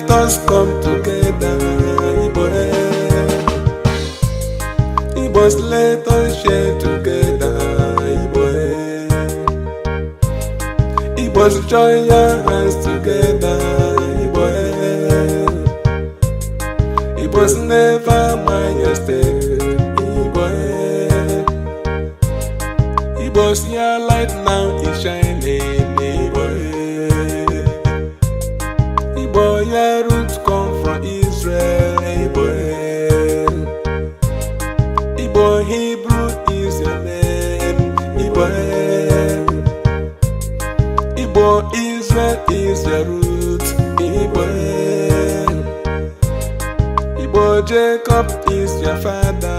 let us come together, Igbos, let us share together, Igbos, join your hands together, Igbos, never mind your step, Igbos, your light now is shining, Igbo, your roots come from Israel, Igbo, Hebrew is your name, Igbo, Israel is your roots, Igbo, Jacob is your father,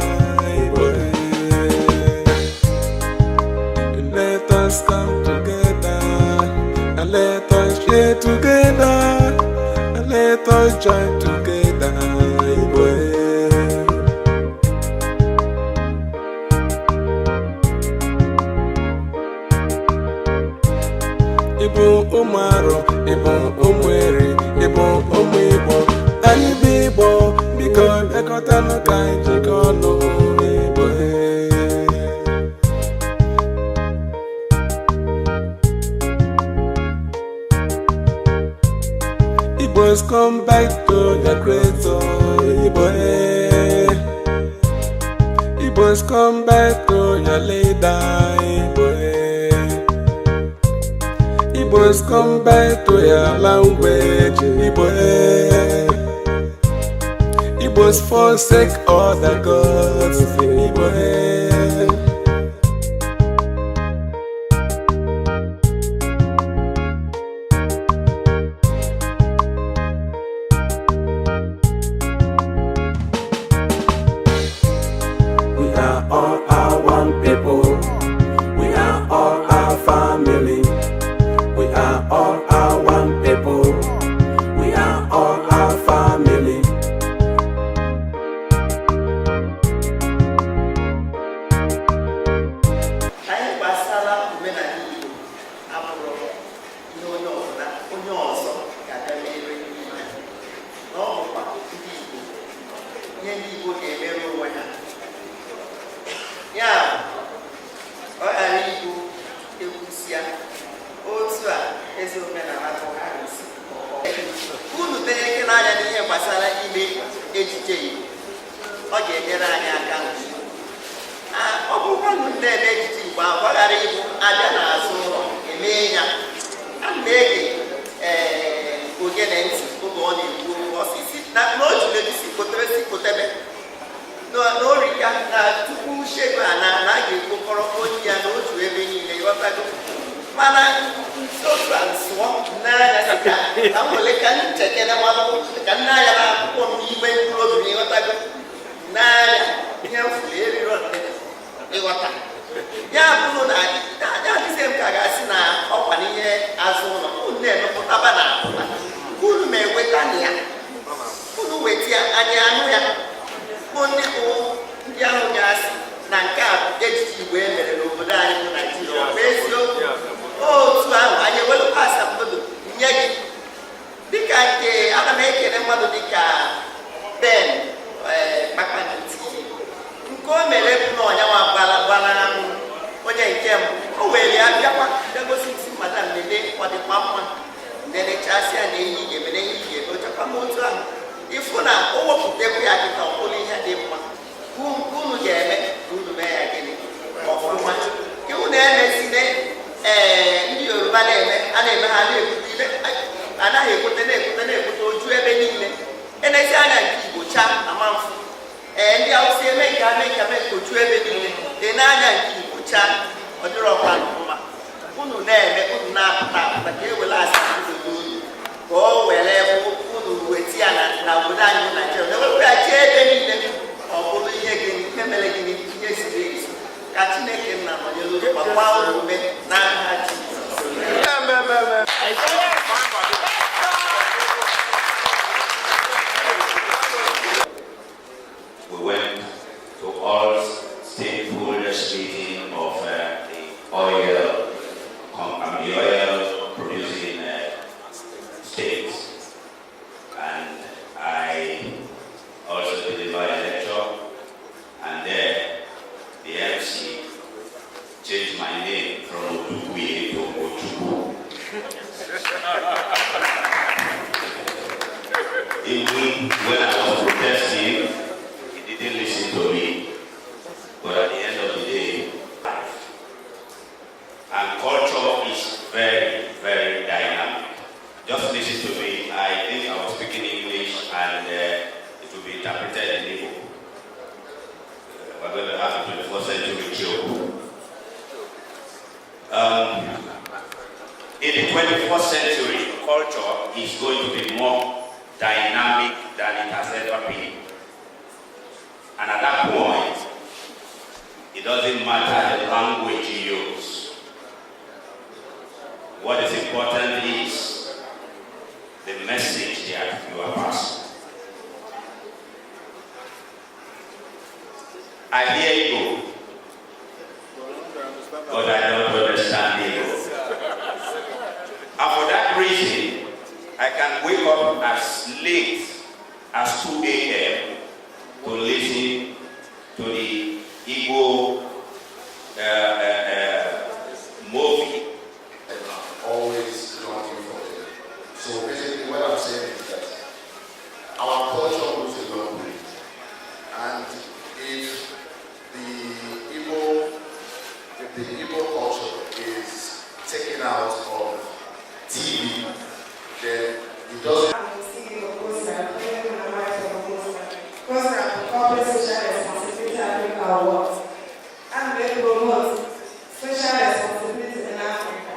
Let us come together and let us share together and let us join together, Igbo ụmụarọ, Igbo ụmụeri, Igbo ụmụ Igbo, anyị bụ Igbo, biko ekọtanụ ka anyị jikọọ ọnụ, Igbos, come back to your creator, Igbos, come back to your leader, Igbos, come back to your language, Igbos, forsake all the gods, We are all our one people. We are all our family. We are all our one people. We are all our family. Anyị gbasara omenala Igbo abụrụ ihe onye ọzọ ga-abịa mere ihe na ọ bụkwa ndị Igbo ihe ndị Igbo ga-emere onwe ha. Ya ọ ghara igbu egwusịa otu a eze omenala bụ ha si unu tere eke n'anya n'ihe gbasara ime ejije Igbo, ọ ga-enyere anyị aka. Ọ bụrụkwa na ndị eme ejije Igbo ahụ ọ ghara ịbụ abịa n'azụ ụlọ emee ya, a na-ege ogene ntị oge ọ na-ekwu osisi na ojuledi si kotebe n'orika na tupu shego a ga-ekpokọrọ oji ya na otu ebe niile ghọtago, mana otu a nsụọ n'anya ka nwere ka nchekere ka nne anya na akwụkwọ m n'ime mkpụrụ obi ịghọtago n'anya ihe mfụrụ eriri ịghọta ya bụrụ na adịghị m ka ga-asị na ọkwa n'ihe azụ ụlọ unu na-emepụtaba na apụta unu ma eweta na ya unu weta ya anyị anụ ya bụ ndị ahụ ga-asị na nke a bụ ejije Igbo e mere n'obodo anyị bụ Naijiria, ọ bụ eziokwu. Otu ahụ anyị ewelụkwa asambodo nye gị dịka nke ana m ekele mmadụ dịka Ben Kpakpando nke o mere bụ na ọnyanwa gbara onye nke mbụ o were ya bịakwa bịagosi isi madam lele ọ dịkwa mma nenechasịa na ehi ga-emere ihe ige ochekwa m otu ahụ ịfụ na o wepụtakwu ya dịka ọbụla ihe dị mma unu ga-eme ka unu mee ya gịnị ọfụma ka unu emezine ndị Yoruba na-eme a na-eme ha na-ebute ile anaghị na-ekwute oju ebe niile enezi anya nke Igbo chaa amamfụ ndị Awụsa eme nke ha mee ka oju ebe niile dị n'anya nke Igbo chaa ọ dịrọ ọkwa mma unu na-eme unu na-apụta apụta ka ewere asa unu ka o were unu weta ya na obodo anyị bụ Naijiria na-ewepụ ya chee ebe niile ọ bụrụ ihe gịnị ihe mere gịnị ihe siri ezi ka Chineke nna nọnyere unu gbakwa unu ume n'aha We went to all stakeholders meeting of the oil producing states, and emergency changed my name from Odubuye to Ojubu. Even when I was protesting, he didn't listen to me. But at the end of the day, and culture is very, very dynamic. Just listen to me. I think I was speaking English and it will be interpreted in Igbo. We're going to have a 21st century kill. In the 21st century, culture is going to be more dynamic than it has ever been. And at that point, it doesn't matter the language you use. What is important is the message that you are passing. I hear you, but I don't understand you. And for that reason, I can wake up as late as 2 a.m. to listen to the Igbo movie. Always longing for it. So basically what I'm saying is that our culture goes a long way. And if the Igbo culture is taken out of TV, then it doesn't. Corporate social responsibility Africa Awards, and they promote social responsibility in Africa.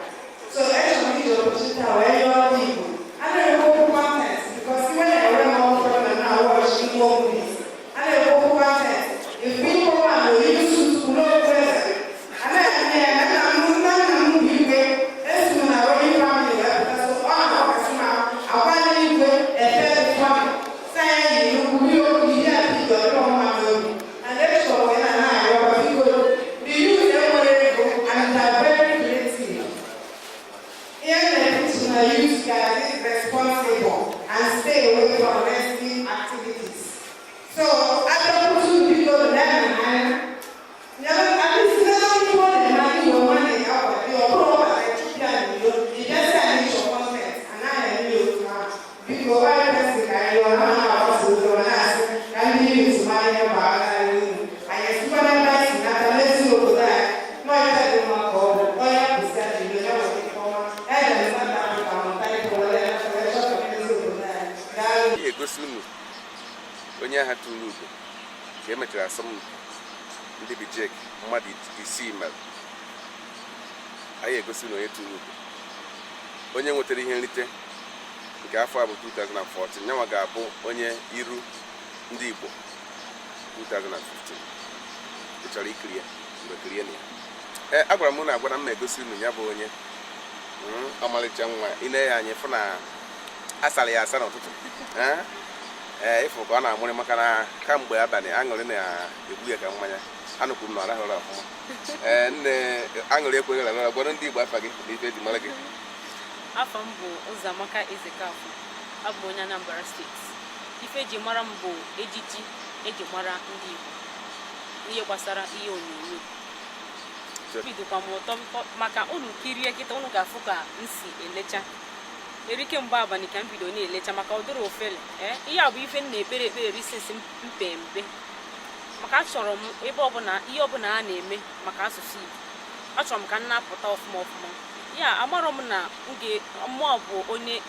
So actually, the opportunity where you are people, and they go content because when I run more from now watching more movies, and they go content. If people want to use to know present, and I'm moving away, as soon as I run family, because so all of us now, I want to live a third family. Saying you will be here, and that's why when I people, we use them and are very creative. Here, use guys is responsible and stay away from risky activities. So, I don't put people to learn and at least never people the money your money out your proper you just send your content and I you because I press the guy you are not and you use my and I super nice and I let you go that no I tell you my God oh yeah this guy you know what you call and I'm not type for that yeah go slim when you had to look ke metara some ndị bi Jake mmadụ isi email anyị egosi na onye tụrụ onye nwetara ihe nrite nke afọ abụ 2014 nyanwa ga-abụ onye iru ndị Igbo 2015 ị chọrọ ikiri ya mgbe kirie na ya agwara m na agwara m egosi unu ya bụ onye ọmalịcha nwa ine ya anyị fụ na asara ya asa n'ụtụtụ ịfụ ka ọ na-amụrị maka na kamgbe abalị aṅụrị na-egbu ya ka mmanya anụkwu m na ọrahụ ụra ọfụma nne aṅụrị ekweghị ra gwara ndị Igbo afa gị na ife eji mara gị. Afọ m bụ Ụzọamaka Ezekafọ, abụ onye Anambra steeti. Ife eji mara m bụ ejiji eji mara ndị Igbo ihe gbasara ihe onyonyo. Bidokwa m ụtọ maka unu kirie kịta unu ga-afụ ka m si elecha erike mgbe abalị ka m bido na-elecha maka ụdịrị ofele ihe a bụ ife m na-ekpere ekpere risisi mpempe maka achọrọ m ebe ọbụla ihe ọbụla a na-eme maka asụsụ Igbo achọrọ m ka m na-apụta ọfụma ya amarọ m na mmụọ bụ onye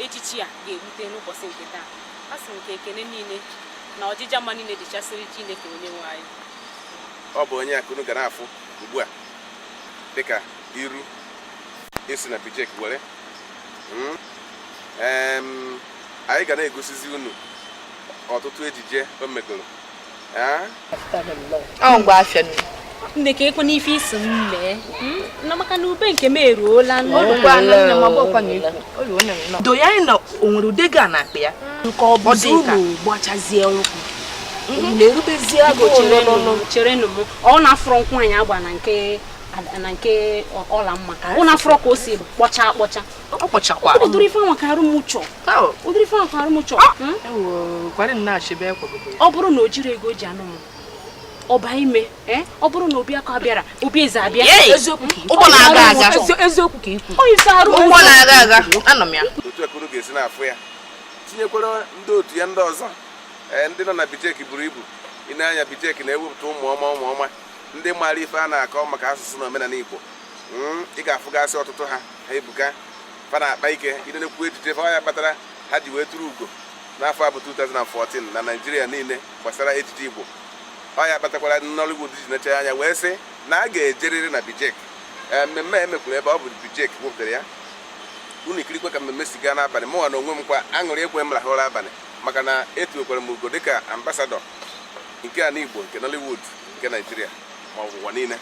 echichi a ga-erute n'ụbọchị nke taa asị m ka ekene niile na ọjịja mma niile dịchasịrị Chineke onye nwe anyị. Ọ bụ onye akụnụ gara afụ ugbu a dịka iru esi na Bijek were anyị ga na-egosizi unu ọtụtụ ejije o megoro mgbe afịa nne ka ekwe n'ife isi m mee na maka na ube nke m eruola do ya anyị na o nwere ude ga na akpa ya nke ọ bụ uru gbachazie ụkwụ na-erubezie agụ cherenụ m ọ na-afụrụ nkwụ anyị agba na nke ọla mma ọ na-afụrụ ka o si kpọcha ọ kpọchakwa ụdịrị ife ahụ ka arụ m chọọ ọ bụrụ na o jiri ego o ji anụ m ọba ime ọ bụrụ na obi aka bịara obi eze abịa eziokwu ụgbọ na-aga aga eziokwu ka ikwu ụgbọ na-aga aga anọ m ya otu ekuru ga-esi n'afọ ya tinyekwara ndị otu ya ndị ọzọ ndị nọ na Bijek buru ibu ị na-anya Bijek na-ewepụta ụmụ ọma ndị maara ife a na-akọ maka asụsụ na omenala Igbo ị ga-afụgasị ọtụtụ ha ebuka fa na-akpa ike idekwu ejije fa ya kpatara ha ji wee tụrụ ugo n'afọ abụ 2014 na Naịjirịa niile gbasara ejije Igbo ọ ya kpatakwara Nollywood ji necha anya wee sị na a ga-ejerịrị na Bijek mmemme emekwuru ebe ọ bụ Bijek wepụtara ya unu ikirikwe ka mmemme si gaa n'abalị mụnwa na onwe m kwa aṅụrị ekwe m rahụrụ abalị maka na etuwekwara m ugo dịka ambasadọ nke ala Igbo nke Nollywood nke Naịjirịa ma ọ bụ ụwa niile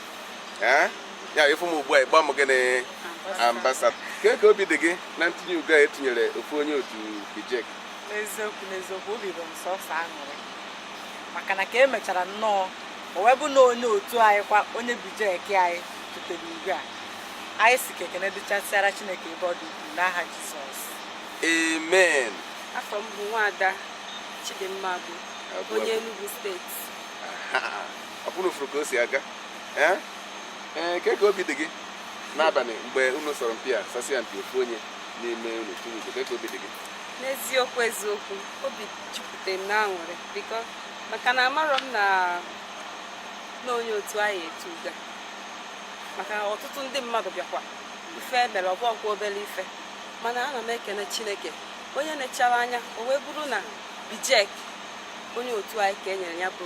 ya efu m ugbu a ịgba m gịnị ambasadọ ka obi dị gị na ntinye ugo a etinyere ofu onye otu Bijek? N'eziokwu obi bụ m sọsọ aṅụrị maka na ka emechara nnọọ o wee bụ na onye otu anyị kwa onye Bijek anyị tutere ugo a anyị si ka ekene dịchasịara Chineke ebe ọ dị ukwuu n'aha Jizọs. Amen. afọ m bụ Nwaada Chidimma bụ onye Enugu steeti. ọ bụrụ furu ka o si aga ka obi dị gị n'abalị mgbe unu sọrọ mpi a sasịa mpi ofu onye n'ime unu tụrụ ugo ka obi dị gị? N'eziokwu eziokwu obi jupụtara m n'aṅụrị biko maka na amarọ m na onye otu anyị etu uga maka na ọtụtụ ndị mmadụ bịakwa ife mere ọbụọkwa obere ife mana ana m ekene Chineke onye nechara anya o wee bụrụ na Bijek onye otu anyị ka e nyere ya bụ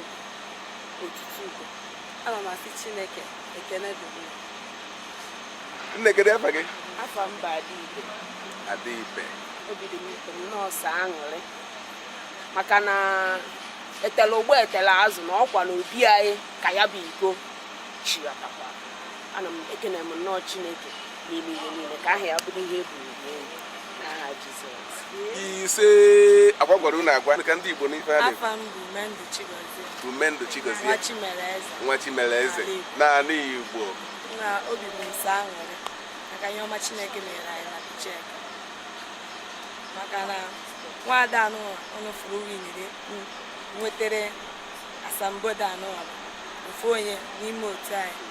otutu ugo. Ana m asị Chineke ekene dịrị ya. Nne gị afa gị? Afa m bụ Adịibe. Adịibe. Obi dị m ụtọ nọọsụ aṅụrị maka na etele ụgbọ etele azụ na ọkwa na obi anyị ka ya bụ iko chiatakwa. Ana m ekene m nnọọ Chineke n'ime ihe niile ka aha ya bụrụ ihe eburu n'elu n'aha Jizọs. Ise agwa gwara unu agwa ka ndị Igbo n'ife a na-ekwu. Afa m bụ Umendu Chigozie. Umendu Chigozie. Nwa Chimereze. N'ala Igbo. Na obi bụ nsọ aṅụrị maka ihe ọma Chineke mere anyị na Bijek maka na Nwaada anụwa onye furu winire nwetara asambodo anụwa ofu onye n'ime otu anyị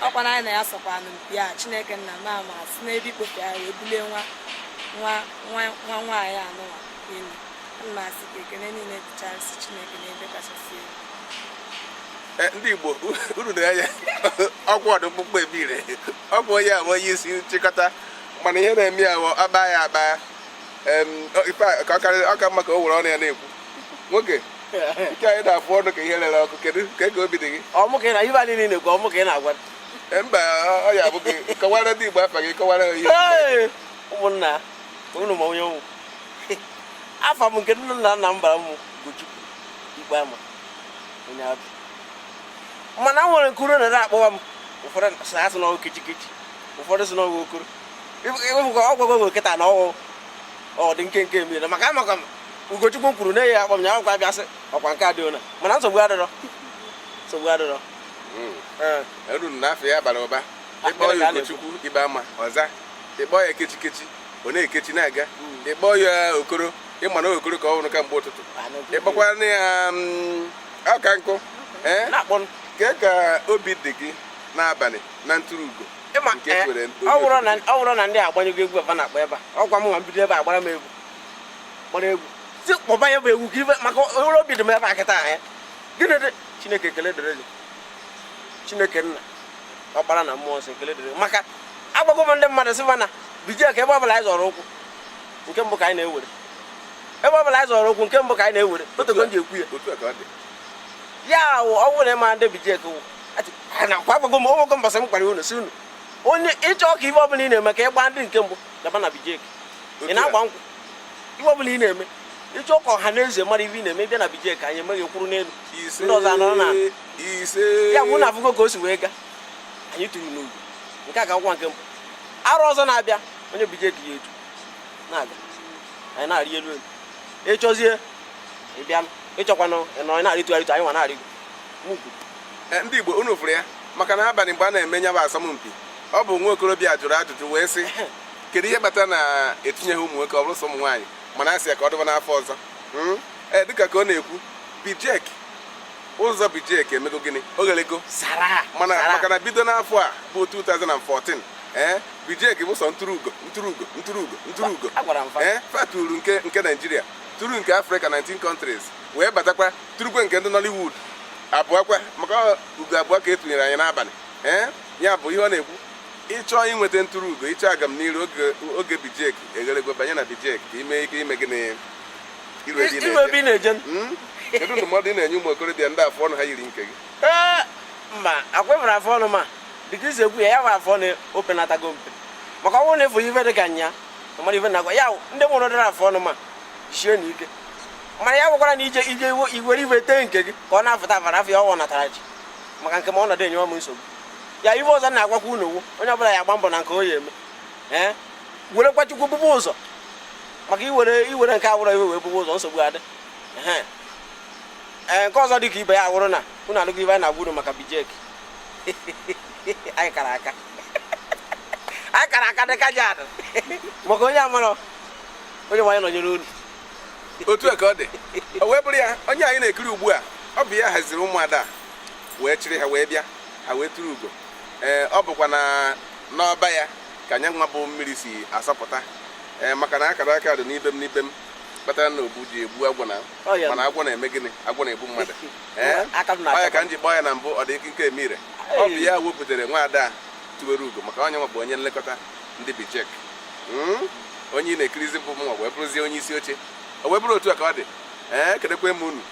ọkwa na anyị na ya sọkwa mpi a Chineke nna m ama si n'ebe ikpofe anyị wee bulie nwa nwaanyị anụwa elu. Ana m asị ka ekene niile dịchasị Chineke n'ebe kachasị elu. Ndị Igbo uru na ya ọkwa ọdụ mkpụkpọ ebire ọkwa onye abụ onye isi nchịkọta mana ihe na-eme ya aba ya aba ọ ka mma ka o were ọnụ ya na-ekwu nwoke nke anyị na-afụ ọnụ ka ihe lere ọkụ kedu ka obi dị gị? Ọmụ ka ị na ibe niile na-ekwu ọmụ ka ị na-agwa mba ọ ya bụ gị kọwara ndị Igbo afa gị kọwara ihe ụmụnna unu ma onye nwụ afa m nke nna nna m bara m Ugochukwu Igbo ama onye abụ mana nwere nkuru na-akpọwa m ụfọdụ asị n'ọgụ kechi ụfọdụ si n'ọgụ okoro ọgwagwo nwere nkịta na ọ dị nke emere maka amaka m Ugochukwu kwuru na ya akpọ m ya akwa bịa sị ọkwa nke adịghị na mana nsogbu adịrọ eru n'afọ ya bara ụba ịkpọ ya Ugochukwu Igbo ama ọza ịkpọ ya kechi ọ na-ekechi na-aga ịkpọ ya okoro ịma na okoro ka ọ hụrụ ka mgbe ụtụtụ ịkpọkwara ya ọka nkụ ka obi dị gị n'abalị na ntụrụ ugo ọ bụrụ na ndị agbanyego egwu ebe na-akpọ ebe a ọkwa m nwa mbido ebe a gbara m egwu si kpọba ya bụ egwu ka ibe maka onwere obi dị m ebe a kịta anya gịnị dị Chineke ekele dịrị gị Chineke nna ọkpara na mmụọ nsọ ekele dịrị maka agbago m ndị mmadụ sị na Bijek ebe ọbụla anyị zọrọ ụkwụ nke mbụ ka anyị na-ewere ebe ọbụla anyị zọrọ ụkwụ nke mbụ ka anyị na-ewere otogo m ji ekwu ya ọ bụrụ na ịma ndị Bijek wụ nakwa agbago m ogogo mbọsị m kwara unu si unu onye ịchọ ka ife ọbụla ị na-eme ka ịgba ndị nke mbụ gaba na Bijek ị na-agba nkwụ ife ọbụla ị na-eme ịchọ ka ọha na eze mara ife ị na-eme bịa na Bijek anyị emeghị kwuru n'elu ndị ọzọ anọrọ na ya bụ na afụgo ka o si wee gaa anyị tụrụ n'ugwu nke a ka akwụkwọ nke mbụ arụ ọzọ na-abịa onye Bijek ya eju na-aga anyị na-arị elu ịchọzie ịbịa ịchọkwanụ nọ na-arịtụ anyị nwa na-arịgo ndị Igbo unu fụrụ ya maka na abalị mgbe a na-eme nya bụ asọmpi ọ bụ nwa okorobịa jụrụ ajụjụ wee sị kedu ihe kpatara na etinyeghị ụmụ nwoke ọ bụrụ sọ ụmụ nwaanyị mana a sị ya ka ọ dịba n'afọ ọzọ dịka ka ọ na-ekwu Bijek ụzọ Bijek emego gịnị oghelego maka na bido n'afọ a bụ 2014 Bijek bụ sọ ntụrụugo faturu nke Nigeria turu nke Africa 19 countries wee batakwa turukwe nke ndị Nollywood abụọkwa maka ugo abụọ ka etụnyere anyị n'abalị ya bụ ihe ọ na-ekwu ịchọọ inweta ntụrụugo ịchọ agam n'iru oge Bijek eghelego banye na Bijek ka ime ike ime gịnị kedu ndụmọdụ ị na-enye ụmụ okorobịa ndị afọ ọnụ ha yiri nke gị mba akwebara afọ ọnụ ma dịka isi ekwu ya bụ afọ na openatago mpe maka ọnwụ na efu ife dị ka nya mara ife na-agwa ya ndị mụrụ dara afọ ọnụ ma shie n'ike mana ya gwakwara na ije iwere ife tee nke gị ka ọ na-afụta afara afọ ya ọwụ natara ji maka nke ma ọnọdụ enyewa m nsogbu ya ife ọzọ na-agwakwa unu onye ọbụla ya gba mbọ na nke o ya eme werekwa Chukwu bụbụ ụzọ maka iwere nke awụrọ iwe wee bụbụ ụzọ nsogbu adị nke ọzọ dị ka ibe ya awụrụ na unu alụgo ibe anyị na-agwa unu maka Bijek anyị kara aka dịka jadụ maka onye amara onye nwanyị nọnyere unu otu a ka ọ dị o wee bụrụ ya onye anyị na-ekiri ugbu a ọ bụ ya haziri ụmụada wee chịrị ha wee bịa ha wee tụrụ ugo ọ bụkwa n'ọba ya ka anya nwa bụ mmiri si asọpụta maka na akara aka dị n'ibe m kpatara na obu ji egbu agwọ mana agwọ na-eme gịnị agwọ na-egbu mmadụ ọ ya ka m ji kpọọ ya na mbụ ọ dị nke emire ọ bụ ya wepụtara nwaada tụwere ugo maka onye nwa bụ onye nlekọta ndị Bijek onye ị na-ekirizi bụ mma wee bụrụzie onye isi oche o wee bụrụ otu a ka ọ dị kedekwe m unu